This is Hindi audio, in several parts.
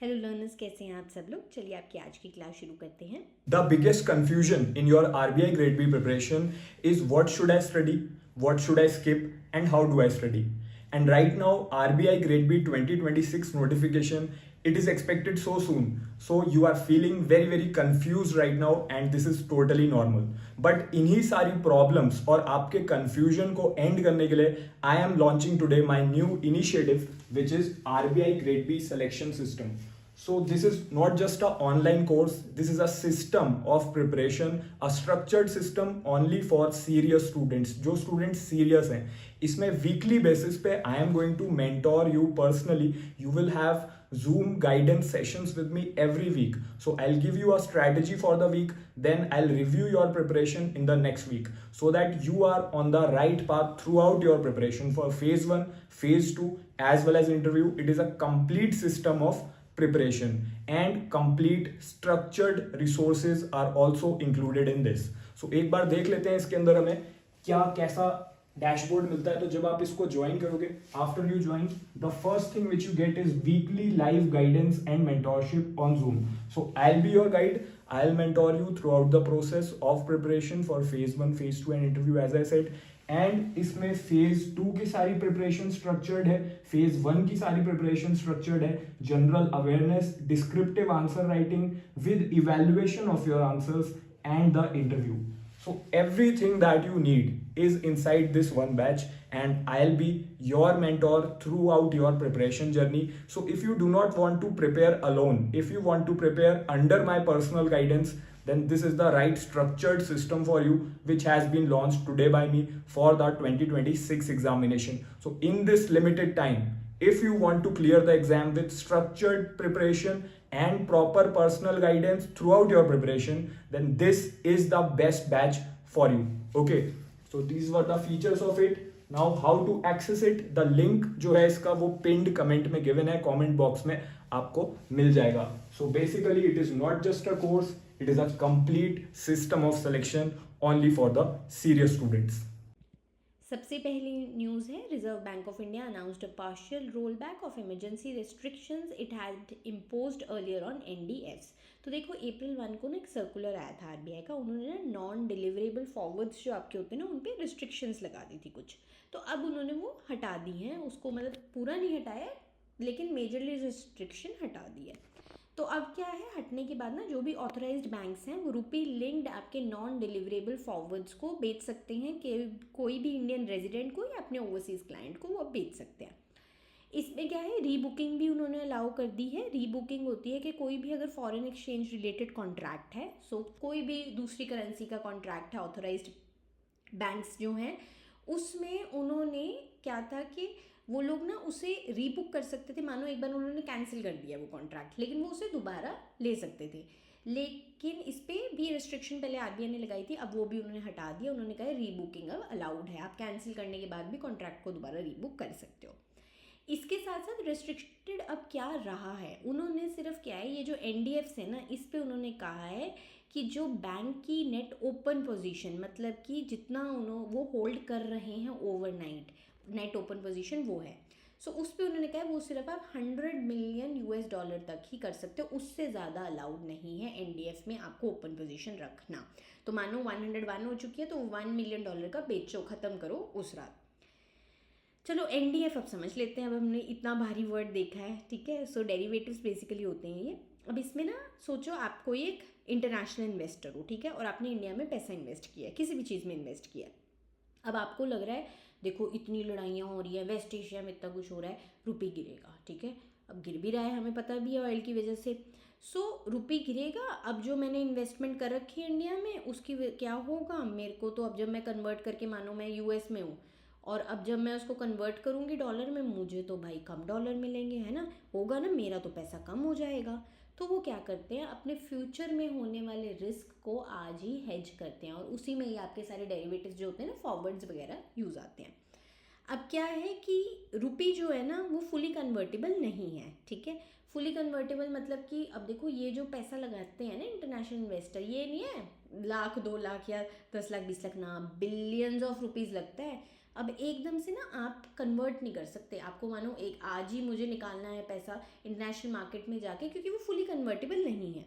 हेलो लर्नर्स, कैसे हैं आप सब लोग। चलिए आपकी आज की क्लास शुरू करते हैं। The biggest confusion in your RBI Grade B preparation is what should I study, what should I skip, and how do I study. And right now, RBI Grade B 2026 notification, it is expected so soon. So you are feeling very confused right now, and this is totally normal. But इन्हीं सारी problems और आपके confusion को end करने के लिए I am launching today my new initiative, which is RBI Grade B selection system. So this is not just an online course, this is a system of preparation, a structured system only for serious students. जो students serious हैं, इसमें weekly basis पे I am going to mentor you personally. You will have Zoom guidance sessions with me every week. So I'll give you a strategy for the week, then I'll review your preparation in the next week so that you are on the right path throughout your preparation for phase 1, phase 2 as well as interview. It is a complete system of preparation and complete structured resources are also included in this. So एक बार देख लेते हैं इसके अंदर हमें क्या कैसा डैशबोर्ड मिलता है। तो जब आप इसको ज्वाइन करोगे, after you join, the first thing which you get is weekly live guidance and mentorship on zoom. So I will be your guide. I'll mentor you throughout the process of preparation for phase 1, phase 2 and interview as I said. And इसमें फेज 2 की सारी प्रिपरेशन स्ट्रक्चर्ड है, फेज 1 की सारी प्रिपरेशन स्ट्रक्चर्ड है, general awareness, descriptive answer writing with evaluation of your answers and the interview. So everything that you need is inside this one batch, and I'll be your mentor throughout your preparation journey. So if you do not want to prepare alone, if you want to prepare under my personal guidance, then this is the right structured system for you, which has been launched today by me for the 2026 examination. So in this limited time, if you want to clear the exam with structured preparation and proper personal guidance throughout your preparation, then this is the best batch for you. Okay, so these were the features of it. Now how to access it, the link जो है इसका वो pinned comment में given है, comment box में आपको मिल जाएगा. So basically it is not just a course, it is a complete system of selection only for the serious students. सबसे पहली न्यूज़ है, Reserve Bank of India announced a partial roll back of emergency restrictions it had imposed earlier on NDFs. तो देखो अप्रैल 1 को ना एक सर्कुलर आया था आरबीआई का. उन्होंने ना नॉन डिलीवरेबल फॉरवर्ड्स जो आपके होते हैं ना उन पर रिस्ट्रिक्शंस लगा दी थी कुछ. तो अब उन्होंने वो हटा दी हैं उसको, मतलब पूरा नहीं हटाया लेकिन मेजरली रिस्ट्रिक्शन हटा दी है. तो अब क्या है, हटने के बाद ना जो भी ऑथराइज्ड बैंक्स हैं वो रुपी लिंक्ड आपके नॉन डिलीवरेबल फॉरवर्ड्स को बेच सकते हैं कि कोई भी इंडियन रेजिडेंट को या अपने ओवरसीज़ क्लाइंट को वो बेच सकते हैं. इसमें क्या है, रीबुकिंग भी उन्होंने अलाउ कर दी है. रीबुकिंग होती है कि कोई भी अगर फॉरेन एक्सचेंज रिलेटेड कॉन्ट्रैक्ट है, सो कोई भी दूसरी करेंसी का कॉन्ट्रैक्ट है, ऑथराइज्ड बैंक्स जो हैं उसमें उन्होंने क्या था कि वो लोग ना उसे रीबुक कर सकते थे. मानो एक बार उन्होंने कैंसिल कर दिया वो कॉन्ट्रैक्ट, लेकिन वो उसे दोबारा ले सकते थे. लेकिन इस पर भी रिस्ट्रिक्शन पहले आरबीआई ने लगाई थी, अब वो भी उन्होंने हटा दिया. उन्होंने कहा रीबुकिंग अब अलाउड है, आप कैंसिल करने के बाद भी कॉन्ट्रैक्ट को दोबारा रीबुक कर सकते हो. इसके साथ साथ रिस्ट्रिक्टेड अब क्या रहा है, उन्होंने सिर्फ क्या है, ये जो एनडीएफ्स है ना इस पे उन्होंने कहा है कि जो बैंक की नेट ओपन पोजीशन, मतलब कि जितना वो होल्ड कर रहे हैं ओवरनाइट नेट ओपन पोजीशन वो है. सो उस पर उन्होंने कहा है वो सिर्फ आप 100 मिलियन यूएस डॉलर तक ही कर सकते हो, उससे ज़्यादा अलाउड नहीं है एनडीएफ में आपको ओपन पोजीशन रखना. तो मानो 101 हो चुकी है तो $1 मिलियन का बेचो, ख़त्म करो उस रात. चलो एनडीएफ अब समझ लेते हैं, अब हमने इतना भारी वर्ड देखा है, ठीक है. सो डेरिवेटिव्स बेसिकली होते हैं ये. अब इसमें ना सोचो आप कोई एक इंटरनेशनल इन्वेस्टर हो, ठीक है, और आपने इंडिया में पैसा इन्वेस्ट किया है, किसी भी चीज़ में इन्वेस्ट किया है. अब आपको लग रहा है देखो इतनी लड़ाइयाँ हो रही हैं, वेस्ट एशिया में इतना कुछ हो रहा है, रुपये गिरेगा, ठीक है. अब गिर भी रहा है, हमें पता भी है ऑयल की वजह से. सो रुपये गिरेगा. अब जो मैंने इन्वेस्टमेंट कर रखी है इंडिया में उसकी क्या होगा मेरे को, तो अब जब मैं कन्वर्ट करके, मानो मैं यूएस में हूँ और अब जब मैं उसको कन्वर्ट करूँगी डॉलर में, मुझे तो भाई कम डॉलर मिलेंगे, है ना, होगा ना, मेरा तो पैसा कम हो जाएगा. तो वो क्या करते हैं, अपने फ्यूचर में होने वाले रिस्क को आज ही हेज करते हैं और उसी में ही आपके सारे डेरिवेटिव्स जो होते हैं ना, फॉरवर्ड्स वगैरह यूज़ आते हैं. अब क्या है कि रुपी जो है ना वो फुली कन्वर्टेबल नहीं है, ठीक है. फुली कन्वर्टेबल मतलब कि अब देखो ये जो पैसा लगाते हैं ना इंटरनेशनल इन्वेस्टर, ये नहीं है 1 लाख 2 लाख या 10 लाख 20 लाख, ना, बिलियंस ऑफ रुपीज़ लगता है. अब एकदम से ना आप कन्वर्ट नहीं कर सकते, आपको मानो एक आज ही मुझे निकालना है पैसा इंटरनेशनल मार्केट में जाके, क्योंकि वो फुली कन्वर्टेबल नहीं है।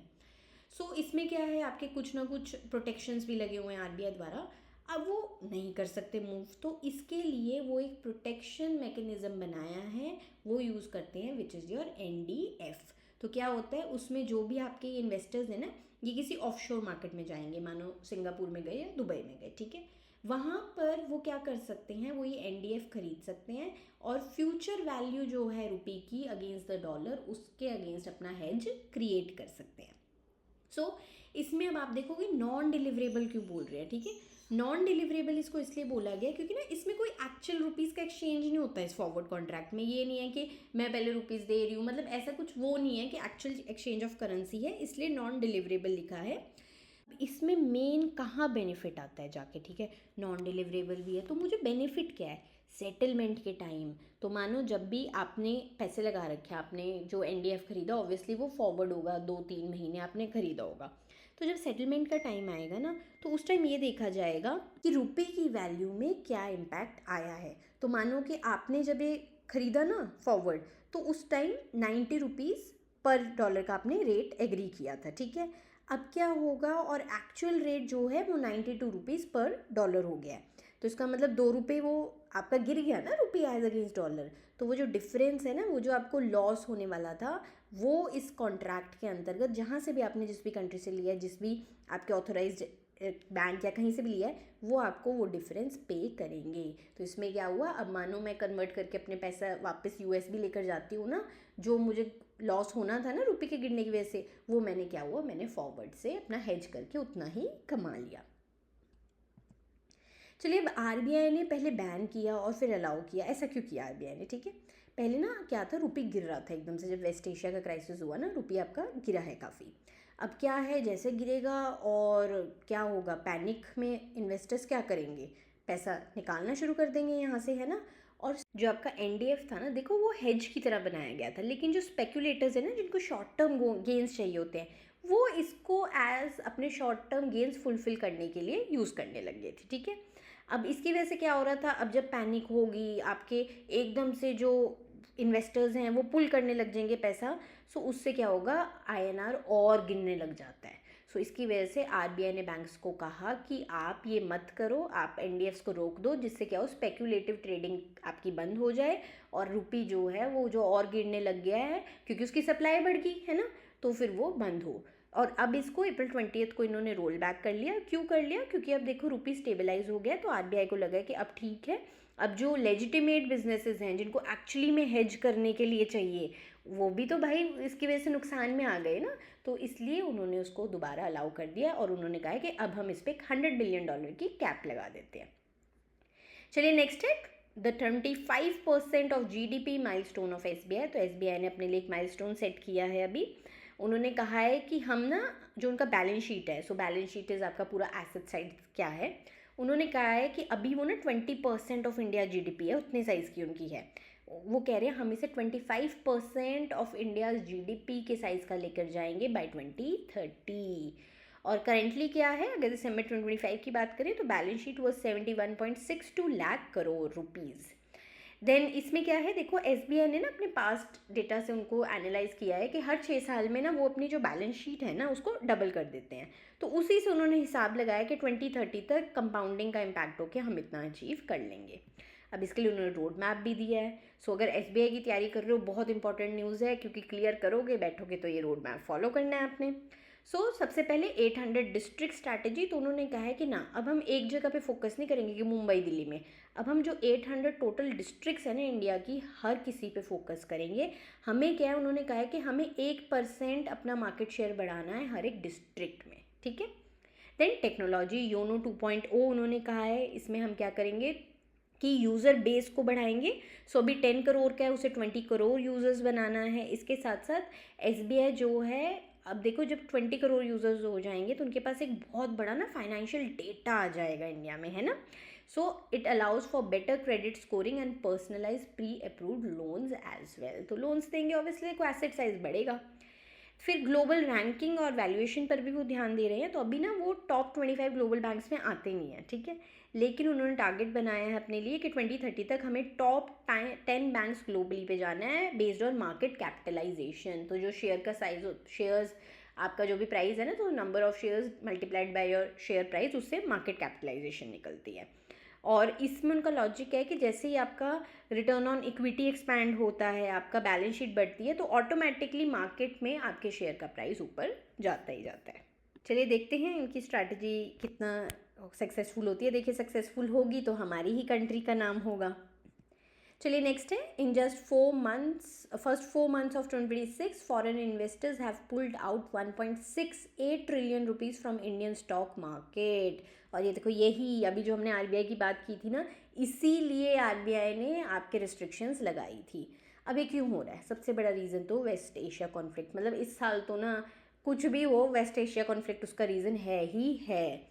सो इसमें क्या है, आपके कुछ ना कुछ प्रोटेक्शंस भी लगे हुए हैं आरबीआई द्वारा, अब वो नहीं कर सकते मूव, तो इसके लिए वो एक प्रोटेक्शन मैकेनिज्म बनाया है, वो यूज़ करते हैं, विच इज़ योर एनडीएफ। तो क्या होता है उसमें, जो भी आपके इन्वेस्टर्स हैं ना, ये किसी ऑफशोर मार्केट में जाएंगे, मानो सिंगापुर में गए या दुबई में गए, ठीक है, वहाँ पर वो क्या कर सकते हैं, वो ये एनडीएफ खरीद सकते हैं और फ्यूचर वैल्यू जो है रुपी की अगेंस्ट द डॉलर, उसके अगेंस्ट अपना हेज क्रिएट कर सकते हैं। सो इसमें अब आप देखोगे नॉन डिलीवरेबल क्यों बोल रहे हैं, ठीक है, नॉन डिलीवरेबल इसको इसलिए बोला गया क्योंकि ना इसमें कोई एक्चुअल रुपीज़ का एक्सचेंज नहीं होता है इस फॉरवर्ड कॉन्ट्रैक्ट में। ये नहीं है कि मैं पहले रुपीज़ दे रही हूँ, मतलब ऐसा कुछ वो नहीं है कि एक्चुअल एक्सचेंज ऑफ करेंसी है, इसलिए नॉन डिलीवरेबल लिखा है। इसमें मेन कहाँ बेनिफिट आता है जाके, ठीक है, नॉन डिलीवरेबल भी है तो मुझे बेनिफिट क्या है, सेटलमेंट के टाइम। तो मानो जब भी आपने पैसे लगा रखे, आपने जो एनडीएफ खरीदा, ऑब्वियसली वो फॉरवर्ड होगा, 2-3 महीने आपने खरीदा होगा, तो जब सेटलमेंट का टाइम आएगा ना, तो उस टाइम ये देखा जाएगा कि रुपए की वैल्यू में क्या इम्पैक्ट आया है। तो मानो कि आपने जब ये खरीदा ना फॉरवर्ड, तो उस टाइम 90 रुपीज़ पर डॉलर का आपने रेट एग्री किया था, ठीक है, अब क्या होगा, और एक्चुअल रेट जो है वो 92 रुपीज़ पर डॉलर हो गया है। तो इसका मतलब 2 रुपये वो आपका गिर गया ना रुपये एज अगेंस्ट डॉलर, तो वो जो डिफरेंस है ना, वो जो आपको लॉस होने वाला था, वो इस कॉन्ट्रैक्ट के अंतर्गत, जहाँ से भी आपने जिस भी कंट्री से लिया है, जिस भी आपके ऑथोराइज्ड बैंक या कहीं से भी लिया है, वो आपको वो डिफरेंस पे करेंगे। तो इसमें क्या हुआ, अब मानो मैं कन्वर्ट करके अपने पैसा वापस यूएस भी लेकर जाती हूँ ना, जो मुझे लॉस होना था ना रुपये के गिरने की वजह से, वो मैंने क्या हुआ, मैंने फॉरवर्ड से अपना हेज करके उतना ही कमा लिया। चलिए, अब आरबीआई ने पहले बैन किया और फिर अलाउ किया, ऐसा क्यों किया आरबीआई ने, ठीक है, पहले ना क्या था, रुपये गिर रहा था एकदम से, जब वेस्ट एशिया का क्राइसिस हुआ ना, रुपये आपका गिरा है काफ़ी। अब क्या है, जैसे गिरेगा और क्या होगा, पैनिक में इन्वेस्टर्स क्या करेंगे, पैसा निकालना शुरू कर देंगे यहाँ से, है ना। और जो आपका एनडीएफ था ना, देखो वो हेज की तरह बनाया गया था, लेकिन जो स्पेकुलेटर्स है ना, जिनको शॉर्ट टर्म गेंस चाहिए होते हैं, वो इसको एज अपने शॉर्ट टर्म गेंस फुलफिल करने के लिए यूज़ करने लग गए थे, ठीक है। अब इसकी वजह से क्या हो रहा था, अब जब पैनिक होगी, आपके एकदम से जो इन्वेस्टर्स हैं वो पुल करने लग जाएंगे पैसा, सो उससे क्या होगा, आईएनआर और गिरने लग जाता है। सो इसकी वजह से आरबीआई ने बैंक्स को कहा कि आप ये मत करो, आप एनडीएफ्स को रोक दो, जिससे क्या हो, स्पेक्यूलेटिव ट्रेडिंग आपकी बंद हो जाए और रुपी जो है वो जो और गिरने लग गया है क्योंकि उसकी सप्लाई बढ़ गई है ना, तो फिर वो बंद हो। और अब इसको अप्रैल 20 को इन्होंने रोल बैक कर लिया। क्यों कर लिया, क्योंकि अब देखो रुपी स्टेबलाइज हो गया, तो आरबीआई को लगा कि अब ठीक है, अब जो लेजिटिमेट बिजनेसेस हैं जिनको एक्चुअली में हेज करने के लिए चाहिए, वो भी तो भाई इसकी वजह से नुकसान में आ गए ना, तो इसलिए उन्होंने उसको दोबारा अलाउ कर दिया और उन्होंने कहा कि अब हम इस पर $100 बिलियन की कैप लगा देते हैं। चलिए नेक्स्ट है the 25% of GDP milestone of SBI. तो एसबीआई ने अपने लिए एक माइलस्टोन सेट किया है अभी। उन्होंने कहा है कि हम ना, जो उनका बैलेंस शीट है, सो बैलेंस शीट इज़ आपका पूरा एसेट साइड क्या है, उन्होंने कहा है कि अभी वो ना 20% ऑफ इंडिया जीडीपी है, उतने साइज़ की उनकी है। वो कह रहे हैं हम इसे 25% ऑफ इंडिया जीडीपी के साइज़ का लेकर जाएंगे बाय 2030। और करेंटली क्या है, अगर दिसंबर 2025 की बात करें तो बैलेंस शीट वो 71.62 लाख करोड़ रुपीज़। देन इसमें क्या है, देखो एसबीआई ने ना अपने पास्ट डेटा से उनको एनालाइज किया है कि हर 6 साल में ना वो अपनी जो बैलेंस शीट है ना उसको डबल कर देते हैं, तो उसी से उन्होंने हिसाब लगाया कि 2030 तक कंपाउंडिंग का इम्पैक्ट होकर हम इतना अचीव कर लेंगे। अब इसके लिए उन्होंने रोड मैप भी दिया है। सो अगर एसबीआई की तैयारी कर रहे हो, बहुत इंपॉर्टेंट न्यूज़ है, क्योंकि क्लियर करोगे बैठोगे तो ये रोड मैप फॉलो करना है आपने। सबसे पहले 800 डिस्ट्रिक्ट स्ट्रैटेजी, तो उन्होंने कहा है कि ना, अब हम एक जगह पे फोकस नहीं करेंगे कि मुंबई दिल्ली में, अब हम जो 800 टोटल डिस्ट्रिक्ट्स हैं ना इंडिया की, हर किसी पे फोकस करेंगे। हमें क्या है, उन्होंने कहा है कि हमें 1% अपना मार्केट शेयर बढ़ाना है हर एक डिस्ट्रिक्ट में, ठीक है। देन टेक्नोलॉजी, योनो 2.0 उन्होंने कहा है, इसमें हम क्या करेंगे कि यूज़र बेस को बढ़ाएंगे। अभी 10 करोड़ का है, उसे 20 करोड़ यूज़र्स बनाना है। इसके साथ साथ एसबीआई जो है, अब देखो जब 20 करोड़ यूज़र्स हो जाएंगे तो उनके पास एक बहुत बड़ा ना फाइनेंशियल डेटा आ जाएगा इंडिया में, है ना। It allows for better credit scoring and personalise pre approved loans as well. तो लोन्स देंगे, ऑब्वियसली को एसेट साइज बढ़ेगा। फिर ग्लोबल रैंकिंग और वैल्यूएशन पर भी वो ध्यान दे रहे हैं, तो अभी ना वो टॉप 25 ग्लोबल बैंक्स में आते नहीं हैं, ठीक है। लेकिन उन्होंने टारगेट बनाया है अपने लिए कि 2030 तक हमें टॉप 10 बैंक्स ग्लोबली पे जाना है बेस्ड ऑन मार्केट कैपिटलाइजेशन। तो जो शेयर का साइज, शेयर्स आपका जो भी प्राइस है ना, तो number of shares multiplied by your share price, उससे मार्केट कैपिटलाइजेशन निकलती है। और इसमें उनका लॉजिक है कि जैसे ही आपका रिटर्न ऑन इक्विटी एक्सपैंड होता है, आपका बैलेंस शीट बढ़ती है, तो ऑटोमेटिकली मार्केट में आपके शेयर का प्राइस ऊपर जाता ही जाता है। चलिए देखते हैं इनकी स्ट्रैटेजी कितना सक्सेसफुल होती है। देखिए सक्सेसफुल होगी तो हमारी ही कंट्री का नाम होगा। चलिए नेक्स्ट है, in just first 4 months of 2026 foreign investors have pulled out 1.68 trillion rupees from Indian stock market. और ये देखो, यही अभी जो हमने आरबीआई की बात की थी ना, इसीलिए आरबीआई ने आपके रिस्ट्रिक्शंस लगाई थी। अब ये क्यों हो रहा है? सबसे बड़ा रीज़न तो वेस्ट एशिया कॉन्फ्लिक्ट, मतलब इस साल तो ना कुछ भी हो, वेस्ट एशिया कॉन्फ्लिक्ट उसका रीज़न है ही है।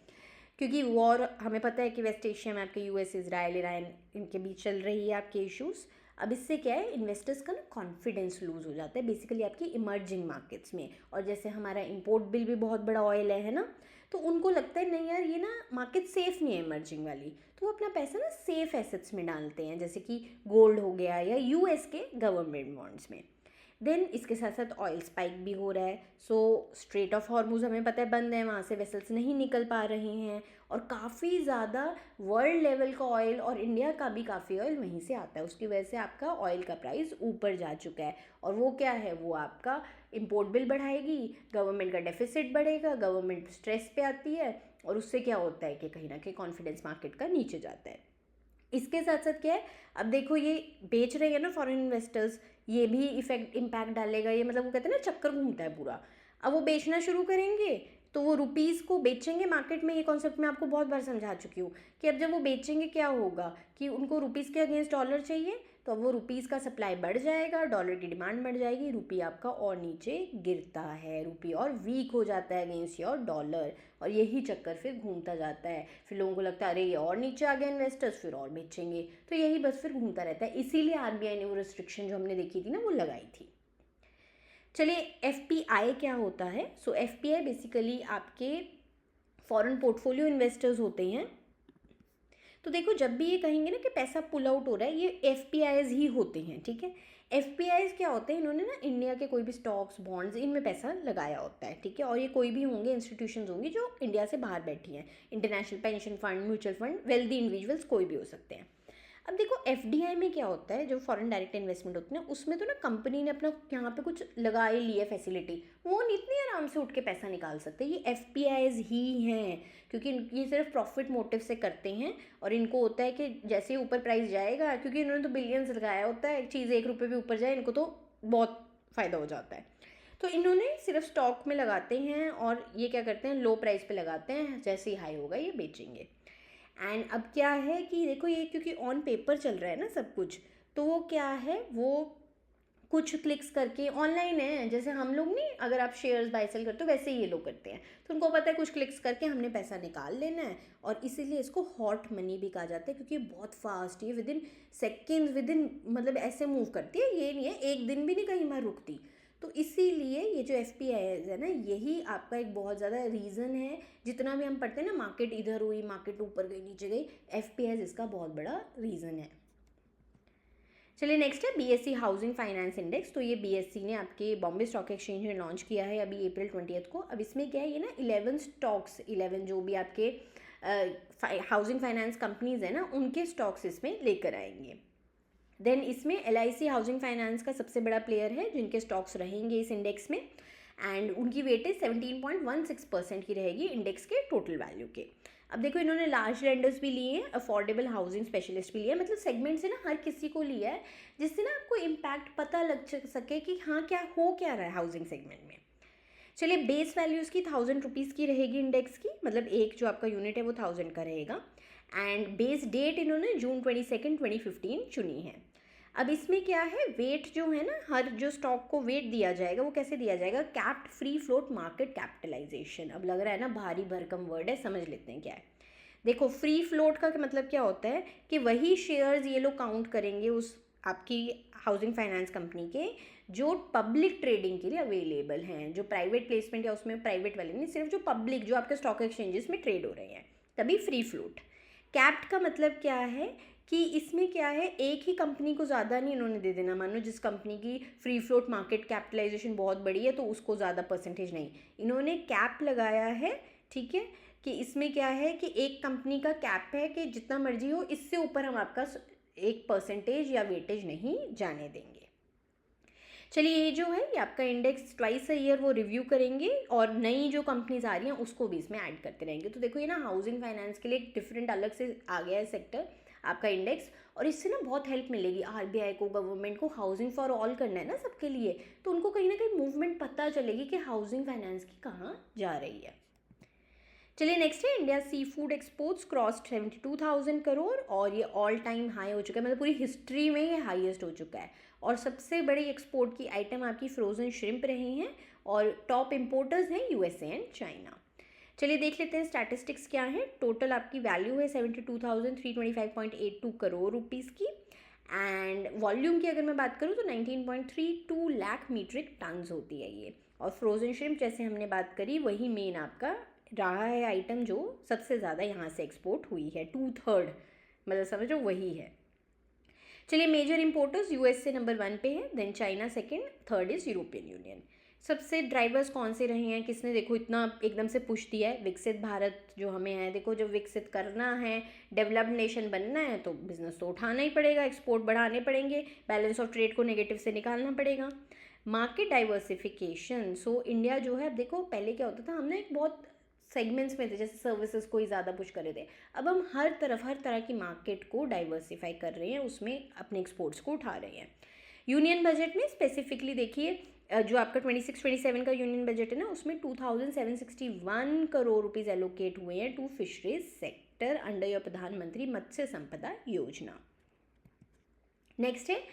क्योंकि वॉर, हमें पता है कि वेस्ट एशिया में आपके यूएस, इजराइल, ईरान, इनके बीच चल रही है आपके इश्यूज़। अब इससे क्या है, इन्वेस्टर्स का ना कॉन्फिडेंस लूज़ हो जाता है बेसिकली आपकी इमर्जिंग मार्केट्स में। और जैसे हमारा इंपोर्ट बिल भी बहुत बड़ा ऑयल है ना, तो उनको लगता है नहीं यार ये ना मार्केट सेफ़ नहीं है इमर्जिंग वाली, तो वो अपना पैसा ना सेफ़ एसेट्स में डालते हैं, जैसे कि गोल्ड हो गया या यूएस के गवर्नमेंट बॉन्ड्स में। देन इसके साथ साथ ऑयल स्पाइक भी हो रहा है। सो स्ट्रेट ऑफ हॉर्मुज हमें पता है बंद है, वहाँ से वेसल्स नहीं निकल पा रहे हैं, और काफ़ी ज़्यादा वर्ल्ड लेवल का ऑयल और इंडिया का भी काफ़ी ऑयल वहीं से आता है। उसकी वजह से आपका ऑयल का प्राइस ऊपर जा चुका है। और वो क्या है, वो आपका इम्पोर्ट बिल बढ़ाएगी, गवर्नमेंट का डेफिसिट बढ़ेगा, गवर्नमेंट स्ट्रेस पे आती है, और उससे क्या होता है कि कहीं ना कहीं कॉन्फिडेंस मार्केट का नीचे जाता है। इसके साथ साथ क्या है, अब देखो ये बेच रहे हैं ना फॉरेन इन्वेस्टर्स, ये भी इम्पैक्ट डालेगा। ये मतलब वो कहते हैं ना चक्कर घूमता है पूरा। अब वो बेचना शुरू करेंगे तो वो रुपीज़ को बेचेंगे मार्केट में। ये कॉन्सेप्ट मैं आपको बहुत बार समझा चुकी हूँ कि अब जब वो बेचेंगे क्या होगा कि उनको रुपीज़ के अगेंस्ट डॉलर चाहिए, तो अब वो रुपीज़ का सप्लाई बढ़ जाएगा, डॉलर की डिमांड बढ़ जाएगी, रुपी आपका और नीचे गिरता है, रुपी और वीक हो जाता है अगेंस्ट योर डॉलर। और यही चक्कर फिर घूमता जाता है। फिर लोगों को लगता है अरे ये और नीचे आ गया इन्वेस्टर्स, फिर और बेचेंगे, तो यही बस फिर घूमता रहता है। इसीलिए आरबीआई ने वो रिस्ट्रिक्शन जो हमने देखी थी ना, वो लगाई थी। चलिए एफपीआई क्या होता है? सो एफपीआई बेसिकली आपके फॉरेन पोर्टफोलियो इन्वेस्टर्स होते हैं। तो देखो जब भी ये कहेंगे ना कि पैसा पुल आउट हो रहा है, ये एफपीआईज ही होते हैं, ठीक है। एफपीआईज क्या होते हैं, इन्होंने ना इंडिया के कोई भी स्टॉक्स, बॉन्ड्स, इनमें पैसा लगाया होता है, ठीक है। और ये कोई भी होंगे, इंस्टीट्यूशंस होंगी जो इंडिया से बाहर बैठी हैं, international pension fund, mutual fund, wealthy individuals, कोई भी हो सकते हैं। अब देखो एफडीआई में क्या होता है, जो फॉरेन डायरेक्ट इन्वेस्टमेंट होती है ना, उसमें तो ना कंपनी ने अपना यहाँ पे कुछ लगा ही लिया फैसिलिटी, वो इतनी आराम से उठ के पैसा निकाल सकते हैं। ये एफपीआईज ही हैं, क्योंकि ये सिर्फ प्रॉफिट मोटिव से करते हैं। और इनको होता है कि जैसे ही ऊपर प्राइस जाएगा, क्योंकि इन्होंने तो बिलियंस लगाया होता है, चीज़ 1 रुपये भी ऊपर जाए इनको तो बहुत फ़ायदा हो जाता है। तो इन्होंने सिर्फ स्टॉक में लगाते हैं, और ये क्या करते हैं, लो प्राइस पे लगाते हैं, जैसे ही हाई होगा ये बेचेंगे। एंड अब क्या है कि देखो ये क्योंकि ऑन पेपर चल रहा है ना सब कुछ, तो वो क्या है, वो कुछ क्लिक्स करके ऑनलाइन है, जैसे हम लोग नहीं, अगर आप शेयर्स बाय सेल करते हो वैसे ही ये लोग करते हैं। तो उनको पता है कुछ क्लिक्स करके हमने पैसा निकाल लेना है, और इसीलिए इसको हॉट मनी भी कहा जाता है, क्योंकि बहुत फास्ट, ये विदिन सेकेंड्स, विदिन मतलब ऐसे मूव करती है, ये नहीं है एक दिन भी नहीं कहीं बार रुकती। तो इसीलिए ये जो एफ पी आई है ना, यही आपका एक बहुत ज़्यादा रीज़न है। जितना भी हम पढ़ते हैं ना, मार्केट इधर हुई, मार्केट ऊपर गई, नीचे गई, एफ पी आई इसका बहुत बड़ा रीज़न है। चलिए नेक्स्ट है बीएससी हाउसिंग फाइनेंस इंडेक्स। तो ये बीएससी ने आपके बॉम्बे स्टॉक एक्सचेंज में लॉन्च किया है अभी अप्रैल 20 को। अब इसमें क्या है, ये ना 11 स्टॉक्स, 11 जो भी आपके हाउसिंग फाइनेंस कंपनीज है ना, उनके स्टॉक्स इसमें लेकर आएंगे। देन इसमें एलआईसी हाउसिंग फाइनेंस का सबसे बड़ा प्लेयर है, जिनके स्टॉक्स रहेंगे इस इंडेक्स में, एंड उनकी वेटेज 17.16% की रहेगी इंडेक्स के टोटल वैल्यू के। अब देखो इन्होंने लार्ज लेंडर्स भी लिए हैं, अफोर्डेबल हाउसिंग स्पेशलिस्ट भी लिए हैं, मतलब सेगमेंट से ना हर किसी को लिया है, जिससे ना आपको इम्पैक्ट पता लग सके कि हाँ क्या हो क्या रहा है हाउसिंग सेगमेंट में। चलिए बेस वैल्यू इसकी 1000 रुपीज़ की रहेगी इंडेक्स की, मतलब एक जो आपका यूनिट है वो 1000 का रहेगा। एंड बेस डेट इन्होंने जून 22, 2015 चुनी है। अब इसमें क्या है, वेट जो है ना, हर जो स्टॉक को वेट दिया जाएगा वो कैसे दिया जाएगा, capped free float market capitalisation. अब लग रहा है ना भारी भरकम वर्ड है, समझ लेते हैं क्या है। देखो फ्री फ्लोट का मतलब क्या होता है कि वही शेयर्स ये लोग काउंट करेंगे उस आपकी हाउसिंग फाइनेंस कंपनी के, जो पब्लिक ट्रेडिंग के लिए अवेलेबल हैं, जो प्राइवेट प्लेसमेंट या उसमें प्राइवेट वाले नहीं, सिर्फ जो पब्लिक, जो आपके स्टॉक एक्सचेंजेस में ट्रेड हो रहे हैं, तभी फ्री फ्लोट। कैप्ड का मतलब क्या है कि इसमें क्या है, एक ही कंपनी को ज़्यादा नहीं इन्होंने दे देना। मान लो जिस कंपनी की फ्री फ्लोट मार्केट कैपिटलाइजेशन बहुत बड़ी है तो उसको ज़्यादा परसेंटेज नहीं, इन्होंने कैप लगाया है, ठीक है, कि इसमें क्या है कि एक कंपनी का कैप है कि जितना मर्जी हो, इससे ऊपर हम आपका 1% या वेटेज नहीं जाने देंगे। चलिए, ये जो है ये आपका इंडेक्स ट्वाइस अ ईयर वो रिव्यू करेंगे और नई जो कंपनीज आ रही हैं उसको भी इसमें ऐड करते रहेंगे। तो देखो ये ना हाउसिंग फाइनेंस के लिए एक डिफरेंट अलग से आ गया है सेक्टर आपका इंडेक्स, और इससे ना बहुत हेल्प मिलेगी आरबीआई को, गवर्नमेंट को। हाउसिंग फॉर ऑल करना है ना सबके लिए, तो उनको कहीं ना कहीं मूवमेंट पता चलेगी कि हाउसिंग फाइनेंस की कहाँ जा रही है। चलिए नेक्स्ट है, India seafood exports cross 72,000 crore और ये ऑल टाइम हाई हो चुका है, मतलब पूरी हिस्ट्री में ये हाईएस्ट हो चुका है। और सबसे बड़ी एक्सपोर्ट की आइटम आपकी फ्रोजन श्रिम्प रही हैं और टॉप इम्पोर्टर्स हैं यूएसए एंड चाइना। चलिए देख लेते हैं स्टैटिस्टिक्स क्या है। टोटल आपकी वैल्यू है 72,325.82 करोड़ रुपीज़ की, एंड वॉल्यूम की अगर मैं बात करूँ तो 19.32 लाख मीट्रिक टन्स होती है ये। और फ्रोजन श्रिम्प जैसे हमने बात करी वही मेन आपका रहा है आइटम जो सबसे ज़्यादा यहाँ से एक्सपोर्ट हुई है, 2/3, मतलब समझो वही है। चलिए मेजर इंपोर्टर्स यूएसए नंबर 1 पे है, then China second, third is European Union. सबसे ड्राइवर्स कौन से रहे हैं, किसने देखो इतना एकदम से पुश दिया है? विकसित भारत जो हमें है, देखो जब विकसित करना है, डेवलप्ड नेशन बनना है तो बिजनेस तो उठाना ही पड़ेगा, एक्सपोर्ट बढ़ाने पड़ेंगे, बैलेंस ऑफ ट्रेड को नेगेटिव से निकालना पड़ेगा। मार्केट डाइवर्सिफिकेशन, सो इंडिया जो है, अब देखो पहले क्या होता था, हमने एक बहुत सेगमेंट्स में थे, जैसे सर्विसेज को ही ज़्यादा पुश कर रहे थे, अब हम हर तरह की मार्केट को डाइवर्सिफाई कर रहे हैं, उसमें अपने एक्सपोर्ट्स को उठा रहे हैं। यूनियन बजट में स्पेसिफिकली देखिए, जो आपका 26-27 का यूनियन बजट है ना, उसमें 2,761 करोड़ रुपीज़ एलोकेट हुए हैं to fisheries sector under your Pradhan Mantri Matsya Sampada Yojana. Next है,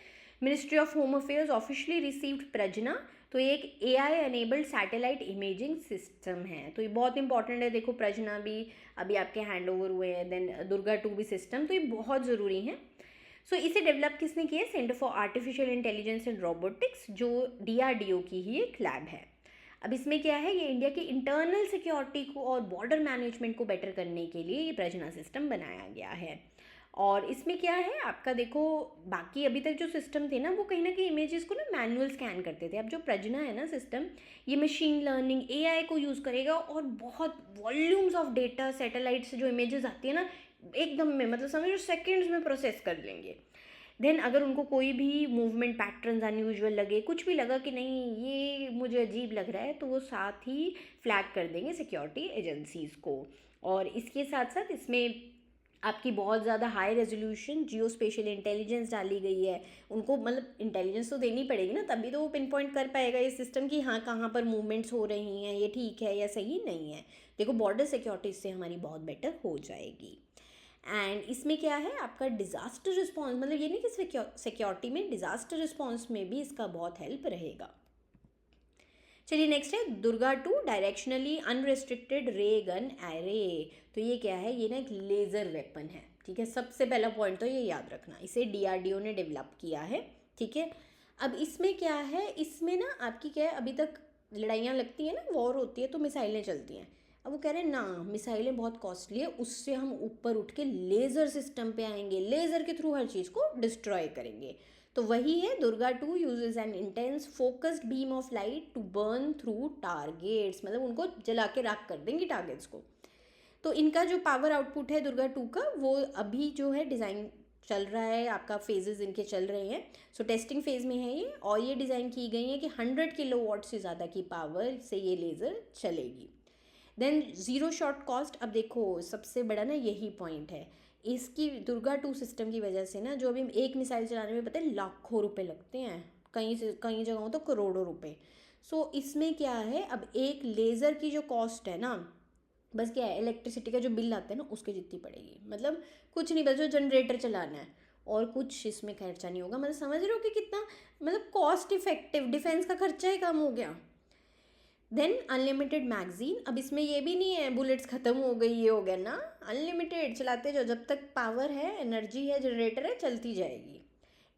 Ministry of Home Affairs officially received Prajna, तो ये एक AI enabled satellite imaging system है, तो ये बहुत इंपॉर्टेंट है। देखो प्रजना भी अभी आपके हैंड ओवर हुए हैं, देन दुर्गा 2 भी सिस्टम, तो ये बहुत ज़रूरी है। सो इसे डेवलप किसने किया है? Centre for artificial intelligence and robotics, जो DRDO की ही एक लैब है। अब इसमें क्या है, ये इंडिया की इंटरनल सिक्योरिटी को और बॉर्डर मैनेजमेंट को बेटर करने के लिए ये प्रजना सिस्टम बनाया गया है। और इसमें क्या है आपका, देखो बाकी अभी तक जो सिस्टम थे ना, वो कहीं ना कहीं इमेजेस को ना मैनुअल स्कैन करते थे। अब जो प्रजना है ना सिस्टम, ये मशीन लर्निंग AI को यूज़ करेगा और बहुत वॉल्यूम्स ऑफ डेटा सैटेलाइट से जो इमेजेस आती है ना, एकदम में मतलब समझो सेकेंड्स में प्रोसेस कर लेंगे। देन अगर उनको कोई भी मूवमेंट पैटर्न्स अनयूजुअल लगे, कुछ भी लगा कि नहीं ये मुझे अजीब लग रहा है, तो वो साथ ही फ्लैग कर देंगे सिक्योरिटी एजेंसीज़ को। और इसके साथ साथ इसमें आपकी बहुत ज़्यादा हाई रेजोल्यूशन जियो स्पेशल इंटेलिजेंस डाली गई है। उनको मतलब इंटेलिजेंस तो देनी पड़ेगी ना, तभी तो वो पिन पॉइंट कर पाएगा ये सिस्टम कि हाँ कहाँ पर मूवमेंट्स हो रही हैं, ये ठीक है या सही नहीं है। देखो बॉर्डर सिक्योरिटी इससे हमारी बहुत बेटर हो जाएगी। एंड इसमें क्या है आपका डिज़ास्टर रिस्पॉन्स, मतलब ये नहीं कि सिक्योरिटी में, डिज़ास्टर रिस्पॉन्स में भी इसका बहुत हेल्प रहेगा। चलिए नेक्स्ट है दुर्गा 2 डायरेक्शनली अनरिस्ट्रिक्टेड रे गन एरे, तो ये क्या है, ये ना एक लेज़र वेपन है, ठीक है। सबसे पहला पॉइंट तो ये याद रखना, इसे DRDO ने डेवलप किया है, ठीक है। अब इसमें क्या है, इसमें ना आपकी क्या है, अभी तक लड़ाइयाँ लगती हैं ना, वॉर होती है तो मिसाइलें चलती हैं। अब वो कह रहे हैं ना मिसाइलें बहुत कॉस्टली है, उससे हम ऊपर उठ के लेज़र सिस्टम पे आएंगे, लेज़र के थ्रू हर चीज़ को डिस्ट्रॉय करेंगे। तो वही है Durga 2 uses an intense focused beam of light to burn through targets, मतलब उनको जला के राख कर देंगी टारगेट्स को। तो इनका जो पावर आउटपुट है दुर्गा 2 का, वो अभी जो है डिज़ाइन चल रहा है, आपका फेजेस इनके चल रहे हैं। सो टेस्टिंग फेज़ में है ये, और ये डिज़ाइन की गई है कि 100 किलोवाट से ज़्यादा की पावर से ये लेज़र चलेगी। देन ज़ीरो शॉट कॉस्ट, अब देखो सबसे बड़ा ना यही पॉइंट है, इसकी दुर्गा 2 सिस्टम की वजह से ना, जो अभी एक मिसाइल चलाने में पता है लाखों रुपए लगते हैं, कई जगहों तो करोड़ों रुपए। सो इसमें क्या है, अब एक लेज़र की जो कॉस्ट है ना, बस क्या है इलेक्ट्रिसिटी का जो बिल आता है ना उसके जितनी पड़ेगी, मतलब कुछ नहीं, बस जो जनरेटर चलाना है और कुछ इसमें खर्चा नहीं होगा। मतलब समझ रहे हो कि कितना मतलब कॉस्ट इफेक्टिव, डिफेंस का खर्चा ही कम हो गया। देन अनलिमिटेड मैगजीन, अब इसमें ये भी नहीं है बुलेट्स ख़त्म हो गई ये हो गया ना, अनलिमिटेड चलाते जाओ, जब तक पावर है, एनर्जी है, जनरेटर है, चलती जाएगी।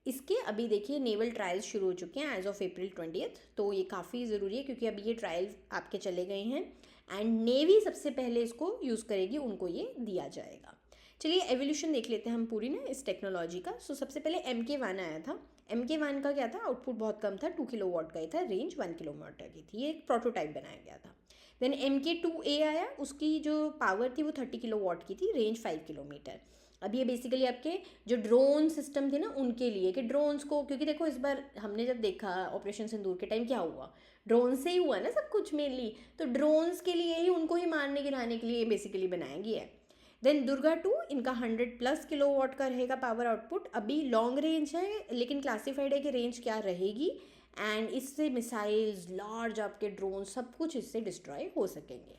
इसके अभी देखिए नेवल ट्रायल्स शुरू हो चुके हैं एज ऑफ अप्रैल 20th, तो ये काफ़ी ज़रूरी है क्योंकि अभी ये ट्रायल आपके चले गए हैं एंड नेवी सबसे पहले इसको यूज़ करेगी, उनको ये दिया जाएगा। चलिए एवोल्यूशन देख लेते हैं हम पूरी ना इस टेक्नोलॉजी का। सो सबसे पहले MK1 आया था। MK1 का क्या था, आउटपुट बहुत कम था, 2 किलोवाट का ही था, रेंज 1 किलोमीटर की थी, ये एक प्रोटोटाइप बनाया गया था। देन MK2A आया, उसकी जो पावर थी वो 30 किलोवाट की थी, रेंज 5 किलोमीटर। अब ये बेसिकली आपके जो ड्रोन सिस्टम थे ना उनके लिए, कि ड्रोन्स को, क्योंकि देखो इस बार हमने जब देखा ऑपरेशन सिंदूर के टाइम क्या हुआ, ड्रोन से ही हुआ ना सब कुछ मेनली, तो ड्रोन्स के लिए ही, उनको ही मारने गिराने के लिए बेसिकली बनाया गया है। देन दुर्गा 2, इनका 100+ किलोवाट का रहेगा पावर आउटपुट। अभी लॉन्ग रेंज है लेकिन क्लासिफाइड है कि रेंज क्या रहेगी, एंड इससे मिसाइल्स, लार्ज आपके ड्रोन, सब कुछ इससे डिस्ट्रॉय हो सकेंगे।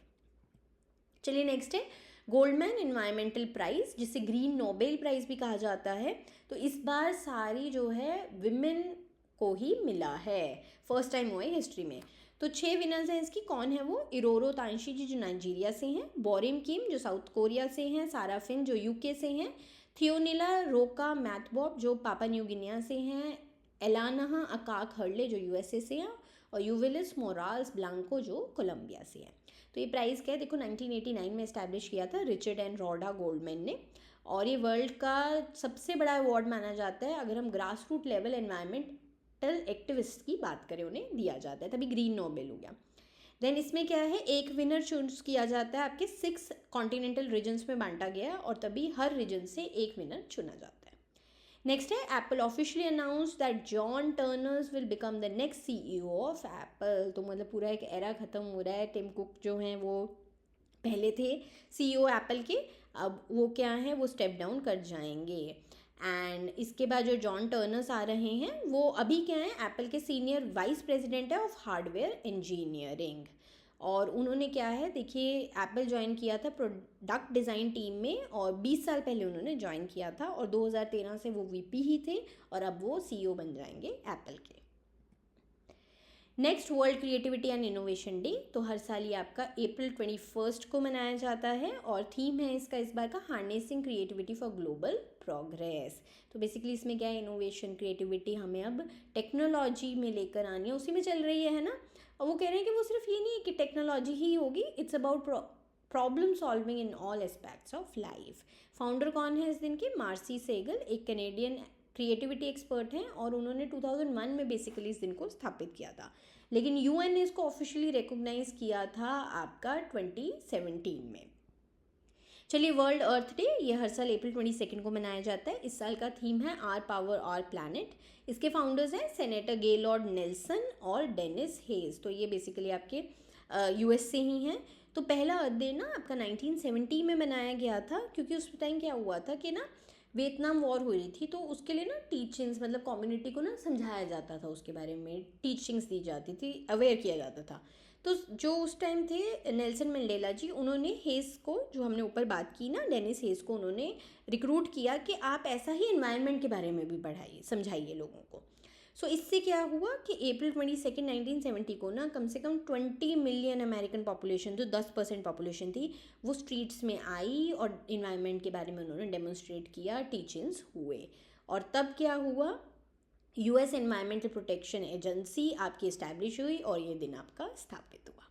चलिए नेक्स्ट है गोल्डमैन इन्वायरमेंटल प्राइज़, जिसे ग्रीन नोबेल प्राइज़ भी कहा जाता है। तो इस बार सारी जो है विमेन को ही मिला है, फर्स्ट टाइम हुआ है हिस्ट्री में। तो 6 विनर्स हैं इसकी, कौन है वो, इरोरो तांशी जी जो नाइजीरिया से हैं, बोरिम किम जो साउथ कोरिया से हैं, सारा फिन जो UK से हैं, थियोनिला रोका मैथबॉब जो पापा न्यू गिनिया से हैं, एलानहा अकाक हर्ले जो USA से हैं, और यूविलिस मोराल्स ब्लांको जो कोलंबिया से हैं। तो ये प्राइज़ क्या है, देखो 1989 में इस्टेब्लिश किया था रिचर्ड एंड रॉडा गोल्डमैन ने, और ये वर्ल्ड का सबसे बड़ा अवार्ड माना जाता है अगर हम grass root level environmental activist की बात करें, उन्हें दिया जाता है, तभी ग्रीन नोबेल हो गया। देन इसमें क्या है, एक विनर चूज किया जाता है, आपके 6 कॉन्टिनेंटल रीजन्स में बांटा गया है, और तभी हर रीजन से एक विनर चुना जाता है। नेक्स्ट है Apple officially announce that John Turners will become the next CEO of Apple. तो मतलब पूरा एक एरा ख़त्म हो रहा है, टिम कुक जो हैं वो पहले थे CEO एप्पल के, अब वो क्या हैं, वो स्टेप डाउन कर जाएंगे। एंड इसके बाद जो जॉन टर्नर्स आ रहे हैं वो अभी क्या है, एप्पल के सीनियर वाइस प्रेसिडेंट है ऑफ हार्डवेयर इंजीनियरिंग, और उन्होंने क्या है, देखिए एप्पल ज्वाइन किया था प्रोडक्ट डिज़ाइन टीम में, और 20 साल पहले उन्होंने ज्वाइन किया था, और 2013 से वो VP ही थे, और अब वो CEO बन जाएंगे एप्पल के। Next world creativity and innovation day, तो हर साल ये आपका अप्रैल 21 को मनाया जाता है, और थीम है इसका इस बार का harnessing creativity for global progress. तो बेसिकली इसमें क्या है, इनोवेशन, क्रिएटिविटी हमें अब टेक्नोलॉजी में लेकर आनी है, उसी में चल रही है ना। और वो कह रहे हैं कि वो सिर्फ ये नहीं है कि टेक्नोलॉजी ही होगी, it's about problem solving in all aspects of life. Founder कौन है इस दिन के, मार्सी सेगल, एक कैनेडियन क्रिएटिविटी एक्सपर्ट हैं, और उन्होंने 2001 में बेसिकली इस दिन को स्थापित किया था, लेकिन UN ने इसको ऑफिशियली रिकॉग्नाइज किया था आपका 2017 में। चलिए वर्ल्ड अर्थ डे, ये हर साल अप्रैल 22 को मनाया जाता है। इस साल का थीम है आर पावर आर प्लैनेट। इसके फाउंडर्स हैं सेनेटर गेलॉर्ड नेल्सन और डेनिस हेज, तो ये बेसिकली आपके US से ही हैं। तो पहला अर्थ डे ना आपका 1970 में मनाया गया था, क्योंकि उस टाइम क्या हुआ था कि ना वियतनाम वॉर हो रही थी, तो उसके लिए ना टीचिंग्स, मतलब कम्युनिटी को ना समझाया जाता था, उसके बारे में टीचिंग्स दी जाती थी, अवेयर किया जाता था। तो जो उस टाइम थे नेल्सन मंडेला जी, उन्होंने हेस को, जो हमने ऊपर बात की ना, डेनिस हेस को उन्होंने रिक्रूट किया कि आप ऐसा ही एनवायरनमेंट के बारे में भी पढ़ाइए, समझाइए लोगों को। सो इससे क्या हुआ कि अप्रैल 22, 1970 को ना कम से कम 20 मिलियन अमेरिकन पॉपुलेशन, जो 10% पॉपुलेशन थी, वो स्ट्रीट्स में आई, और इन्वायरमेंट के बारे में उन्होंने डेमोन्स्ट्रेट किया, टीचिंग्स हुए। और तब क्या हुआ, US एनवायरमेंटल प्रोटेक्शन एजेंसी आपकी इस्टेब्लिश हुई, और ये दिन आपका स्थापित हुआ।